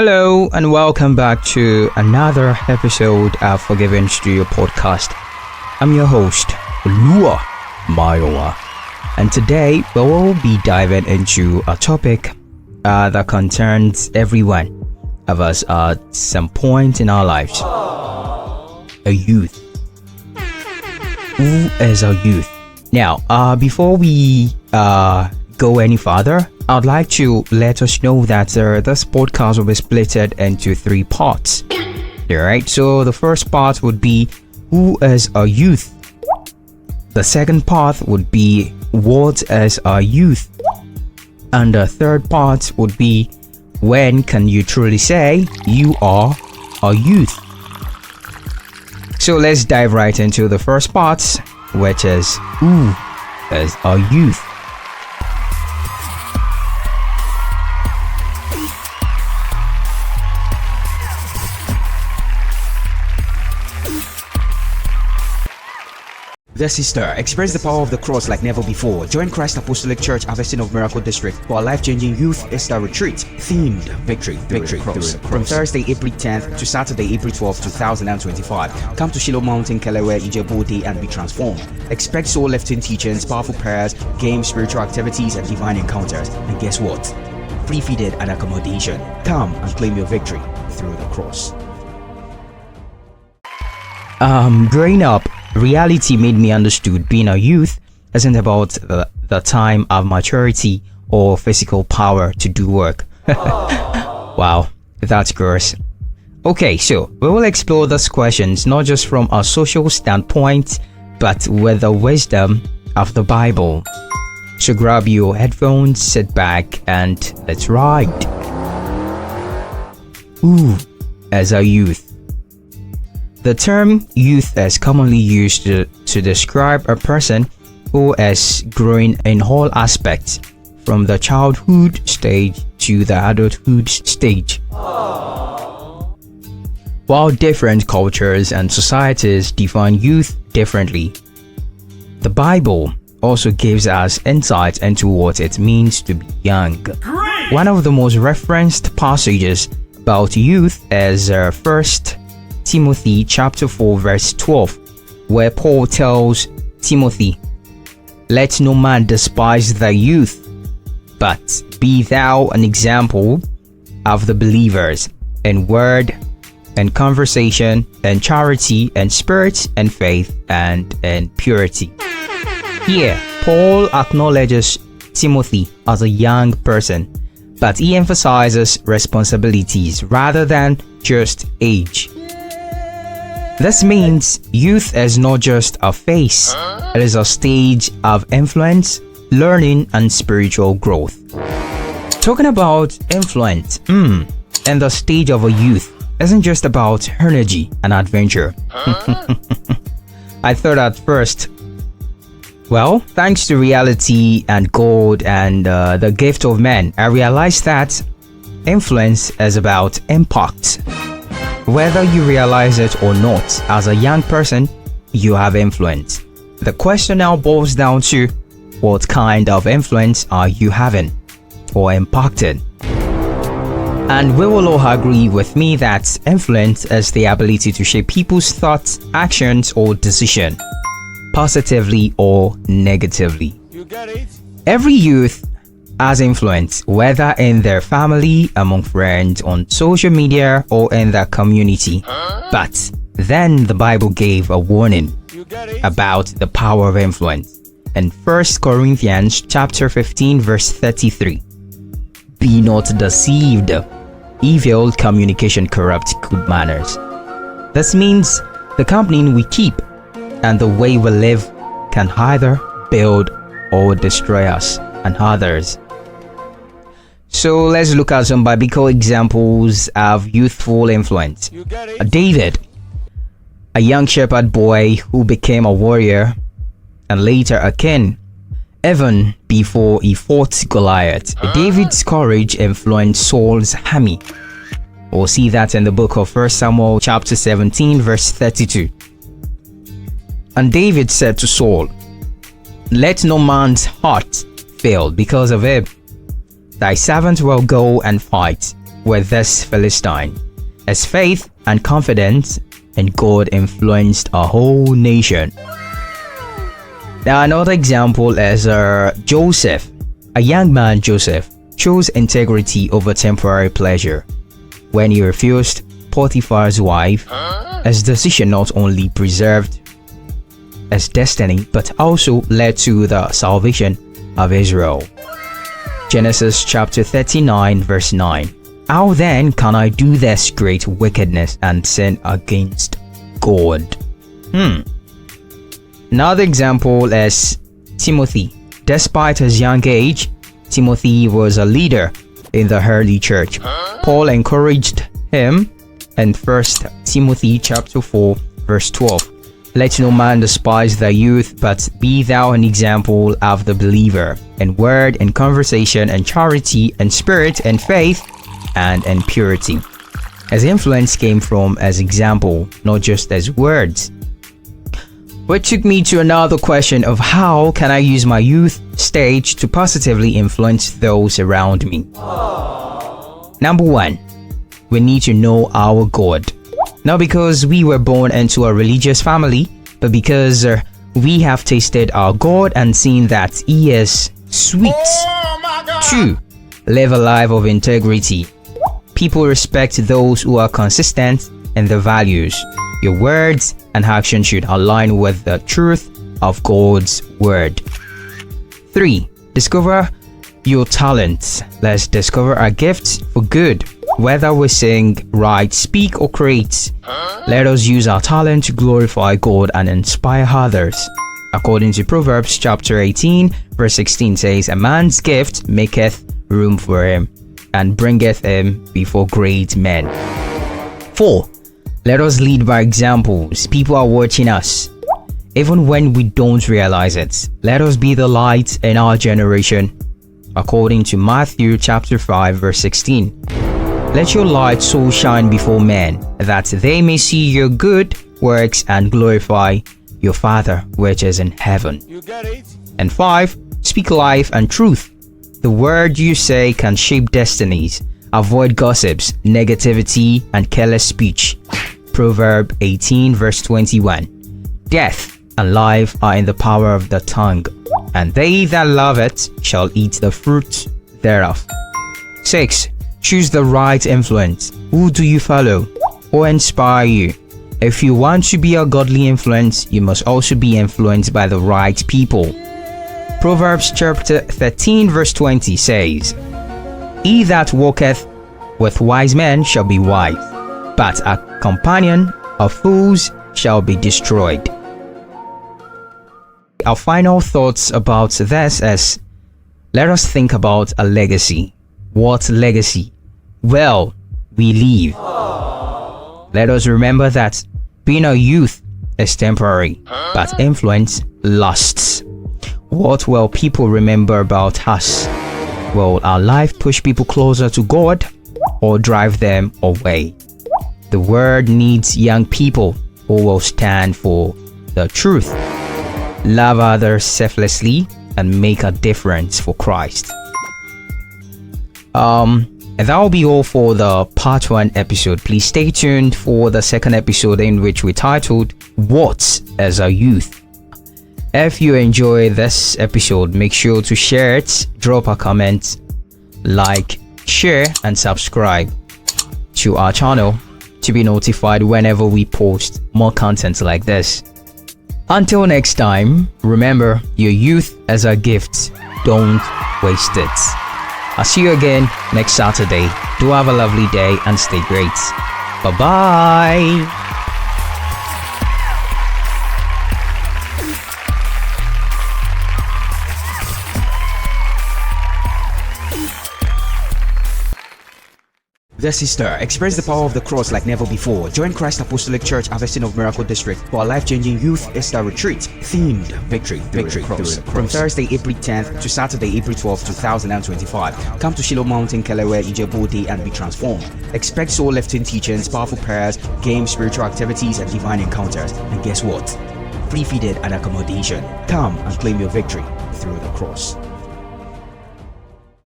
Hello and welcome back to another episode of Forgiven Studio Podcast. I'm your host, Lua Mayowa, and today we will be diving into a topic that concerns everyone of us at some point in our lives. A youth. Who is a youth? Now, before we go any further, I'd like to let us know that this podcast will be split into 3 parts. Alright, so the first part would be who is a youth? The second part would be what is a youth? And the third part would be when can you truly say you are a youth? So let's dive right into the first part, which is who is a youth? Dear sister, experience the power of the cross like never before. Join Christ Apostolic Church Harvesting of Miracle District for a life-changing youth Easter retreat themed Victory Cross from Thursday, April 10th to Saturday, April 12th, 2025. Come to Shiloh Mountain, Kelewe, Ijebu and be transformed. Expect soul-lifting teachings, powerful prayers, games, spiritual activities, and divine encounters. And guess what? Free feeding and accommodation. Come and claim your victory through the cross. Growing up, reality made me understood being a youth isn't about the time of maturity or physical power to do work. Wow, that's gross. Okay, so we will explore these questions not just from a social standpoint, but with the wisdom of the Bible. So grab your headphones, sit back, and let's ride. Who is a youth? The term youth is commonly used to describe a person who is growing in all aspects, from the childhood stage to the adulthood stage. While different cultures and societies define youth differently, the Bible also gives us insight into what it means to be young. Great! One of the most referenced passages about youth is 1 Timothy chapter 4 verse 12, where Paul tells Timothy, "Let no man despise thy youth, but be thou an example of the believers in word and conversation and charity and spirit and faith and in purity." Here, Paul acknowledges Timothy as a young person, but he emphasizes responsibilities rather than just age. This means youth is not just a phase, it is a stage of influence, learning, and spiritual growth. Talking about influence, and the stage of a youth isn't just about energy and adventure. I thought at first, well, thanks to reality and God and the gift of man, I realized that influence is about impact. Whether you realize it or not, as a young person, you have influence. The question now boils down to what kind of influence are you having or impacting? And we will all agree with me that influence is the ability to shape people's thoughts, actions, or decisions, positively or negatively. You get it? Every youth has influence, whether in their family, among friends, on social media, or in their community. But then the Bible gave a warning about the power of influence. In 1 Corinthians chapter 15 verse 33, "Be not deceived, evil communication corrupts good manners." This means the company we keep and the way we live can either build or destroy us and others. So let's look at some biblical examples of youthful influence. David, a young shepherd boy who became a warrior and later a king, even before he fought Goliath. David's courage influenced Saul's army. We'll see that in the book of 1 Samuel chapter 17 verse 32. And David said to Saul, "Let no man's heart fail because of him. Thy servant will go and fight, with this Philistine, as faith and confidence in God influenced a whole nation. Now another example is Joseph. A young man, Joseph, chose integrity over temporary pleasure. When he refused Potiphar's wife, his decision not only preserved his destiny but also led to the salvation of Israel. Genesis chapter 39 verse 9. How then can I do this great wickedness and sin against God? Another example is Timothy. Despite his young age, Timothy was a leader in the early church. Paul encouraged him in 1 Timothy chapter 4 verse 12. Let no man despise thy youth, but be thou an example of the believer, in word, in conversation, in charity, in spirit, in faith, and in purity. His influence came from his example, not just his words. Which took me to another question of how can I use my youth stage to positively influence those around me? Number 1, we need to know our God. Not because we were born into a religious family, but because we have tasted our God and seen that He is sweet. 2, live a life of integrity. People respect those who are consistent in their values. Your words and actions should align with the truth of God's word. 3, discover your talents. Let's discover our gifts for good. Whether we sing, write, speak, or create, let us use our talent to glorify God and inspire others. According to Proverbs chapter 18 verse 16 says, a man's gift maketh room for him, and bringeth him before great men. 4, let us lead by examples. People are watching us, even when we don't realize it. Let us be the light in our generation. According to Matthew chapter 5 verse 16. Let your light so shine before men, that they may see your good works and glorify your Father which is in heaven. You get it? And 5, speak life and truth. The word you say can shape destinies. Avoid gossips, negativity, and careless speech. Proverbs 18 verse 21. Death and life are in the power of the tongue, and they that love it shall eat the fruit thereof. 6, choose the right influence. Who do you follow or inspire you? If you want to be a godly influence, you must also be influenced by the right people. Proverbs chapter 13 verse 20 says, he that walketh with wise men shall be wise, but a companion of fools shall be destroyed. Our final thoughts about this is, let us think about a legacy. What legacy? Well, we leave. Let us remember that being a youth is temporary, but influence lasts. What will people remember about us? Will our life push people closer to God or drive them away? The world needs young people who will stand for the truth, love others selflessly, and make a difference for Christ. And that will be all for the part 1 episode. Please stay tuned for the second episode, in which we titled What is a Youth? If you enjoy this episode, make sure to share it, drop a comment, like, share, and subscribe to our channel to be notified whenever we post more content like this. Until next time, remember, your youth is a gift. Don't waste it. I'll see you again next Saturday. Do have a lovely day and stay great. Bye-bye. The sister, experience the power of the cross like never before. Join Christ Apostolic Church, Harvesting of Miracle District for a life-changing youth Easter retreat themed Victory Cross from Thursday, April 10th to Saturday, April 12th, 2025. Come to Shiloh Mountain, Kelewe, Ijebu and be transformed. Expect soul-lifting teachings, powerful prayers, games, spiritual activities, and divine encounters. And guess what? Free feeding and accommodation. Come and claim your victory through the cross.